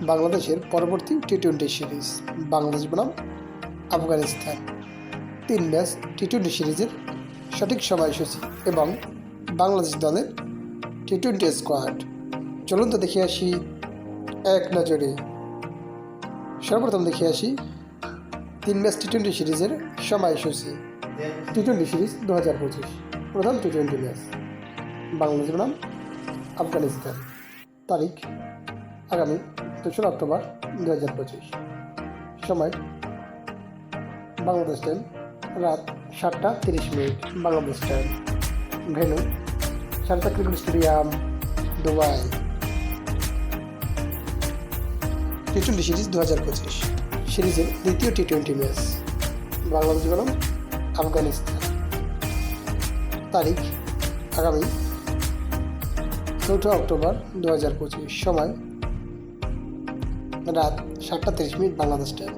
বাংলাদেশের পরবর্তী টি-20 সিরিজ বাংলাদেশ বনাম আফগানিস্তান 3 ম্যাচ টি-20 সিরিজের সঠিক সময়সূচি এবং বাংলাদেশ দলের টি-20 স্কোয়াড। চলুন তো দেখে আসি এক নজরে। সর্বপ্রথম দেখে আসি 3 ম্যাচ টি-20 সিরিজের সময়সূচি। টি-20 সিরিজ 2025 প্রথম টি-20 ম্যাচ বাংলাদেশ বনাম আফগানিস্তান, তারিখ আগামী 2 অক্টোবর 2025, সময় বাংলাদেশ টাইম রাত 7:30 Bangladesh time, venue Sharjah cricket stadium, Dubai. টি-20 সিরিজ 2025 সিরিজের দ্বিতীয় টি-20 ম্যাচ বাংলাদেশ বনাম আফগানিস্তান, তারিখ আগামী 4 অক্টোবর 2025, সময় রাত 7:30 Bangladesh time,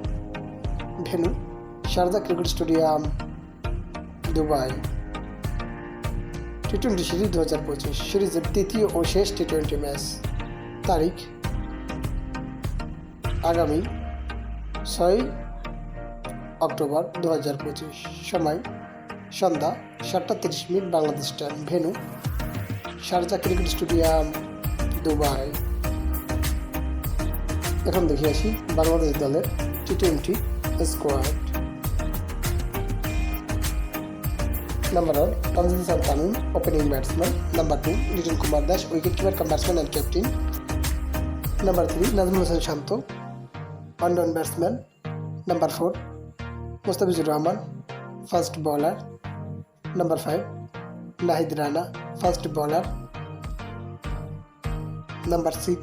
venue Sharjah cricket stadium, Dubai. টি-20 সিরিজ 2025 সিরিজের তৃতীয় ও শেষ টি-20 ম্যাচ, তারিখ আগামী 6 অক্টোবর 2025, সময় সন্ধ্যা 7:30 Bangladesh time, venue Sharjah cricket stadium, Dubai. এখন দেখে আসি বাংলাদেশ দলের টি-20 squad. Number 1 Tanzid Hasan Tamim, opening batsman. Number 2 Liton Kumar Das, wicket keeper cum batsman and captain. Number 3 Najmul Hossain Shanto, on batsman. Number 4 Mustafizur Rahman, fast bowler. Number 5 Nahid Rana, fast bowler. Number 6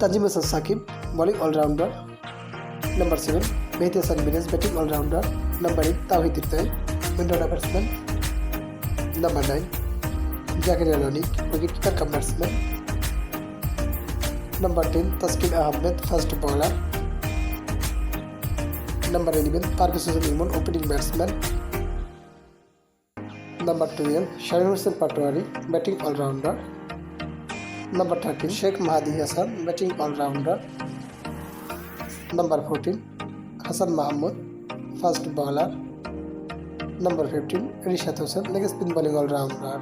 Tazim Hasan Sakib, bowling allrounder. Number 7 Mehedi Hasan Miraz, batting allrounder. Number 8 Towhid Hridoy, winder batsman. Number 9 Zakaria Lonik, wicket keeper cum batsman. Number 10 Taskin Ahmed, fast bowler. Number 11 Parvez Hossain Emon, opening batsman. Number 12 Shahin Hossain Patwari, batting allrounder. Number 13 Sheikh Mahadi Hasan, batting allrounder. Number 14 Hasan Mahmud, fast bowler. Number 15 Rishad Hossain, leg spin bowling allrounder.